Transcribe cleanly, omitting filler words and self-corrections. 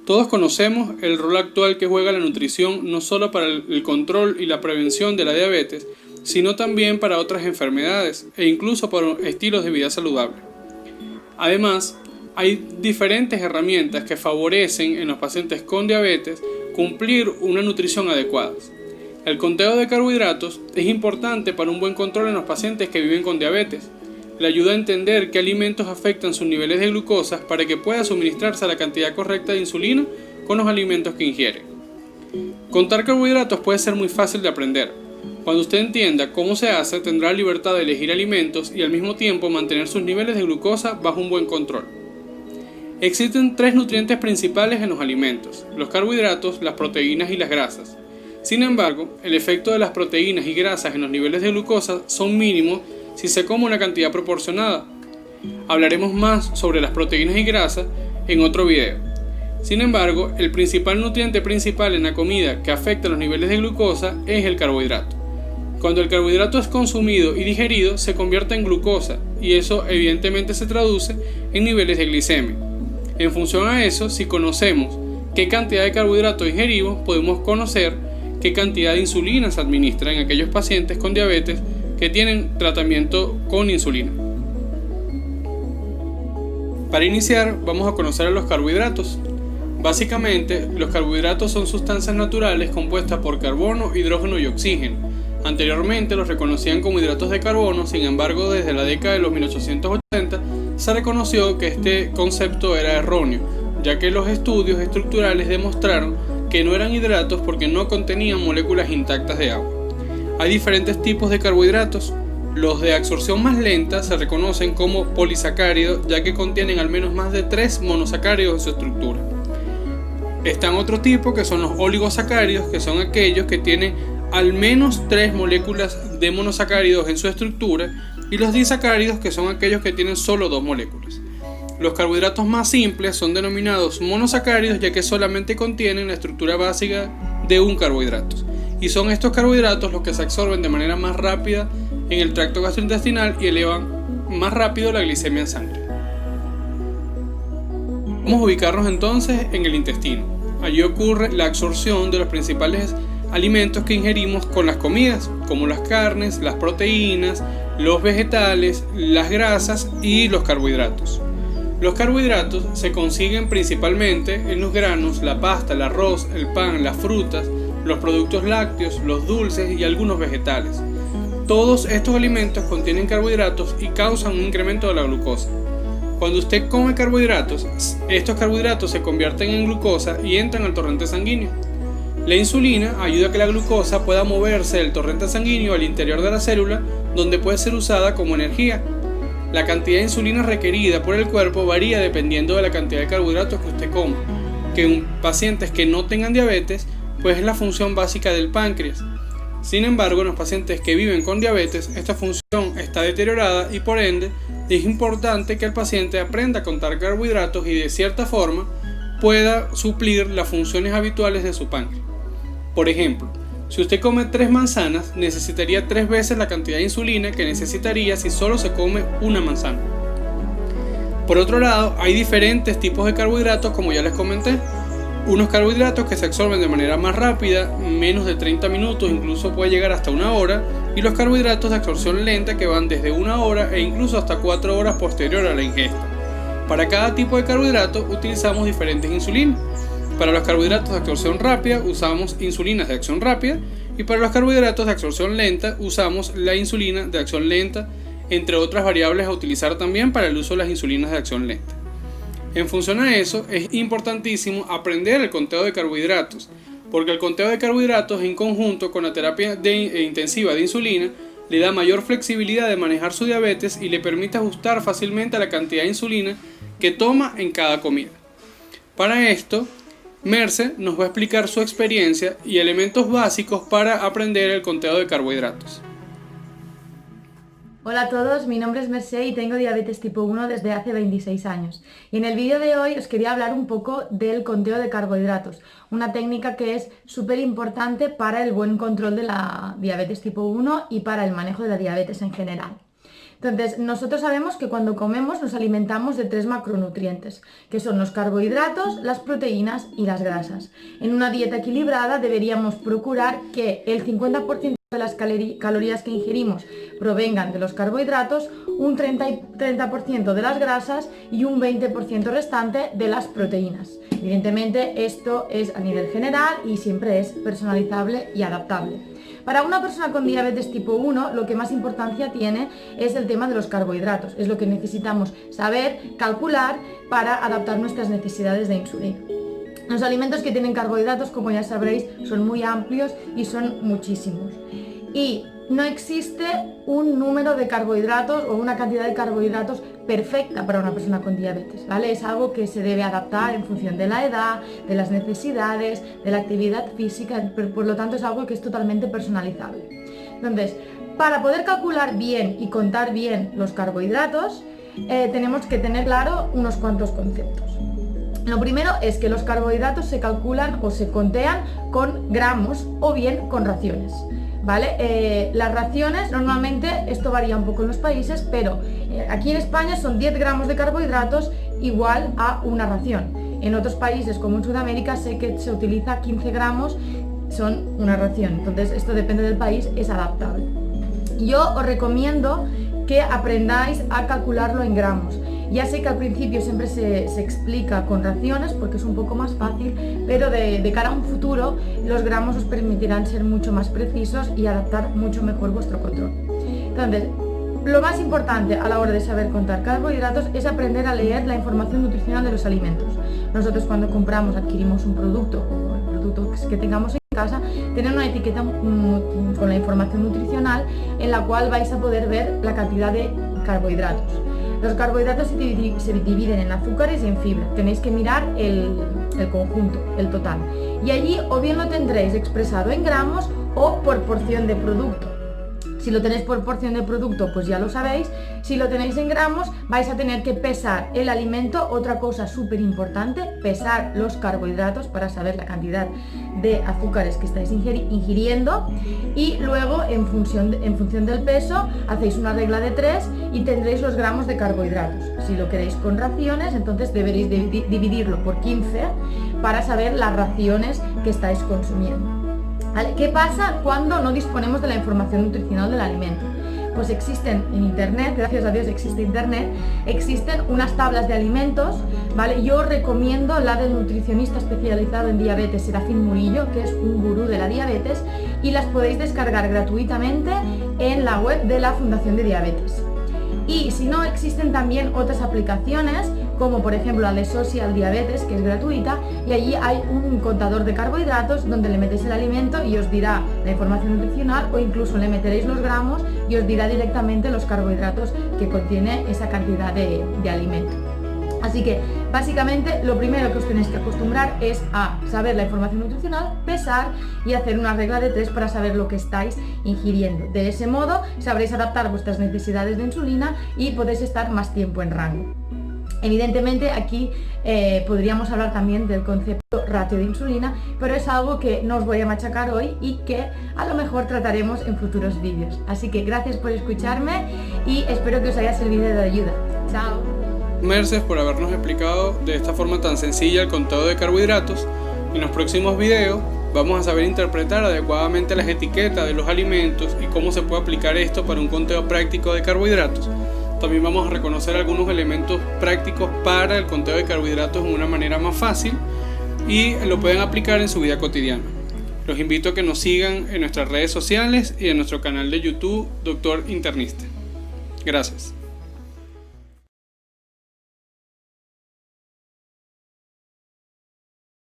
Todos conocemos el rol actual que juega la nutrición no solo para el control y la prevención de la diabetes, sino también para otras enfermedades e incluso para estilos de vida saludable. Además, hay diferentes herramientas que favorecen en los pacientes con diabetes cumplir una nutrición adecuada. El conteo de carbohidratos es importante para un buen control en los pacientes que viven con diabetes. Le ayuda a entender qué alimentos afectan sus niveles de glucosa para que pueda suministrarse la cantidad correcta de insulina con los alimentos que ingiere. Contar carbohidratos puede ser muy fácil de aprender. Cuando usted entienda cómo se hace, tendrá la libertad de elegir alimentos y al mismo tiempo mantener sus niveles de glucosa bajo un buen control. Existen tres nutrientes principales en los alimentos: los carbohidratos, las proteínas y las grasas. Sin embargo, el efecto de las proteínas y grasas en los niveles de glucosa son mínimos si se come una cantidad proporcionada. Hablaremos más sobre las proteínas y grasas en otro video. Sin embargo, el principal nutriente principal en la comida que afecta los niveles de glucosa es el carbohidrato. Cuando el carbohidrato es consumido y digerido, se convierte en glucosa y eso evidentemente se traduce en niveles de glicemia. En función a eso, si conocemos qué cantidad de carbohidratos ingerimos, podemos conocer qué cantidad de insulina se administra en aquellos pacientes con diabetes que tienen tratamiento con insulina. Para iniciar, vamos a conocer a los carbohidratos. Básicamente, los carbohidratos son sustancias naturales compuestas por carbono, hidrógeno y oxígeno. Anteriormente los reconocían como hidratos de carbono, sin embargo, desde la década de los 1880 se reconoció que este concepto era erróneo, ya que los estudios estructurales demostraron que no eran hidratos porque no contenían moléculas intactas de agua. Hay diferentes tipos de carbohidratos. Los de absorción más lenta se reconocen como polisacáridos, ya que contienen al menos más de 3 monosacáridos en su estructura. Están otro tipo que son los oligosacáridos, que son aquellos que tienen al menos 3 moléculas de monosacáridos en su estructura, y los disacáridos, que son aquellos que tienen solo 2 moléculas. Los carbohidratos más simples son denominados monosacáridos, ya que solamente contienen la estructura básica de un carbohidrato. Y son estos carbohidratos los que se absorben de manera más rápida en el tracto gastrointestinal y elevan más rápido la glicemia en sangre. Vamos a ubicarnos entonces en el intestino. Allí ocurre la absorción de los principales alimentos que ingerimos con las comidas, como las carnes, las proteínas, los vegetales, las grasas y los carbohidratos. Los carbohidratos se consiguen principalmente en los granos, la pasta, el arroz, el pan, las frutas, los productos lácteos, los dulces y algunos vegetales. Todos estos alimentos contienen carbohidratos y causan un incremento de la glucosa. Cuando usted come carbohidratos, estos carbohidratos se convierten en glucosa y entran al torrente sanguíneo. La insulina ayuda a que la glucosa pueda moverse del torrente sanguíneo al interior de la célula, donde puede ser usada como energía. La cantidad de insulina requerida por el cuerpo varía dependiendo de la cantidad de carbohidratos que usted coma, que en pacientes que no tengan diabetes, pues es la función básica del páncreas. Sin embargo, en los pacientes que viven con diabetes, esta función está deteriorada y por ende es importante que el paciente aprenda a contar carbohidratos y de cierta forma pueda suplir las funciones habituales de su páncreas. Por ejemplo, si usted come 3 manzanas, necesitaría 3 veces la cantidad de insulina que necesitaría si solo se come una manzana. Por otro lado, hay diferentes tipos de carbohidratos, como ya les comenté. Unos carbohidratos que se absorben de manera más rápida, menos de 30 minutos, incluso puede llegar hasta 1 hora, y los carbohidratos de absorción lenta que van desde 1 hora e incluso hasta 4 horas posterior a la ingesta. Para cada tipo de carbohidrato utilizamos diferentes insulinas. Para los carbohidratos de absorción rápida usamos insulinas de acción rápida y para los carbohidratos de absorción lenta usamos la insulina de acción lenta, entre otras variables a utilizar también para el uso de las insulinas de acción lenta. En función a eso, es importantísimo aprender el conteo de carbohidratos, porque el conteo de carbohidratos en conjunto con la terapia intensiva de insulina le da mayor flexibilidad de manejar su diabetes y le permite ajustar fácilmente a la cantidad de insulina que toma en cada comida. Para esto, Merce nos va a explicar su experiencia y elementos básicos para aprender el conteo de carbohidratos. Hola a todos, mi nombre es Merce y tengo diabetes tipo 1 desde hace 26 años. Y en el vídeo de hoy os quería hablar un poco del conteo de carbohidratos, una técnica que es súper importante para el buen control de la diabetes tipo 1 y para el manejo de la diabetes en general. Entonces, nosotros sabemos que cuando comemos nos alimentamos de 3 macronutrientes, que son los carbohidratos, las proteínas y las grasas. En una dieta equilibrada deberíamos procurar que el 50% de las calorías que ingerimos provengan de los carbohidratos, un 30% de las grasas y un 20% restante de las proteínas. Evidentemente, esto es a nivel general y siempre es personalizable y adaptable. Para una persona con diabetes tipo 1, lo que más importancia tiene es el tema de los carbohidratos. Es lo que necesitamos saber, calcular para adaptar nuestras necesidades de insulina. Los alimentos que tienen carbohidratos, como ya sabréis, son muy amplios y son muchísimos. Y no existe un número de carbohidratos o una cantidad de carbohidratos perfecta para una persona con diabetes, ¿vale? Es algo que se debe adaptar en función de la edad, de las necesidades, de la actividad física, por lo tanto es algo que es totalmente personalizable. Entonces, para poder calcular bien y contar bien los carbohidratos, tenemos que tener claro unos cuantos conceptos. Lo primero es que los carbohidratos se calculan o se contean con gramos o bien con raciones, ¿vale? Las raciones, normalmente, esto varía un poco en los países, pero aquí en España son 10 gramos de carbohidratos igual a una ración. En otros países, como en Sudamérica, sé que se utiliza 15 gramos, son una ración. Entonces, esto depende del país, es adaptable. Yo os recomiendo que aprendáis a calcularlo en gramos. Ya sé que al principio siempre se explica con raciones porque es un poco más fácil, pero de cara a un futuro los gramos os permitirán ser mucho más precisos y adaptar mucho mejor vuestro control. Entonces, lo más importante a la hora de saber contar carbohidratos es aprender a leer la información nutricional de los alimentos. Nosotros cuando compramos, adquirimos un producto o el producto que tengamos en casa, tener una etiqueta con la información nutricional en la cual vais a poder ver la cantidad de carbohidratos. Los carbohidratos se dividen en azúcares y en fibra. Tenéis que mirar el conjunto, el total. Y allí o bien lo tendréis expresado en gramos o por porción de producto. Si lo tenéis por porción de producto, pues ya lo sabéis. Si lo tenéis en gramos, vais a tener que pesar el alimento. Otra cosa súper importante, pesar los carbohidratos para saber la cantidad de azúcares que estáis ingiriendo. Y luego, en función del peso, hacéis una regla de 3 y tendréis los gramos de carbohidratos. Si lo queréis con raciones, entonces deberéis dividirlo por 15 para saber las raciones que estáis consumiendo. ¿Vale? ¿Qué pasa cuando no disponemos de la información nutricional del alimento? Pues existen en internet, gracias a Dios existe internet, existen unas tablas de alimentos, ¿vale? Yo recomiendo la del nutricionista especializado en diabetes, Serafín Murillo, que es un gurú de la diabetes, y las podéis descargar gratuitamente en la web de la Fundación de Diabetes. Y si no, existen también otras aplicaciones, como por ejemplo la de Social Diabetes, que es gratuita, y allí hay un contador de carbohidratos donde le metéis el alimento y os dirá la información nutricional, o incluso le meteréis los gramos y os dirá directamente los carbohidratos que contiene esa cantidad de alimento. Así que básicamente lo primero que os tenéis que acostumbrar es a saber la información nutricional, pesar y hacer una regla de 3 para saber lo que estáis ingiriendo. De ese modo sabréis adaptar vuestras necesidades de insulina y podéis estar más tiempo en rango. Evidentemente aquí podríamos hablar también del concepto ratio de insulina, pero es algo que no os voy a machacar hoy y que a lo mejor trataremos en futuros vídeos. Así que gracias por escucharme y espero que os haya servido de ayuda. Chao. Merces por habernos explicado de esta forma tan sencilla el conteo de carbohidratos. En los próximos videos vamos a saber interpretar adecuadamente las etiquetas de los alimentos y cómo se puede aplicar esto para un conteo práctico de carbohidratos. También vamos a reconocer algunos elementos prácticos para el conteo de carbohidratos de una manera más fácil y lo pueden aplicar en su vida cotidiana. Los invito a que nos sigan en nuestras redes sociales y en nuestro canal de YouTube, Doctor Internista. Gracias.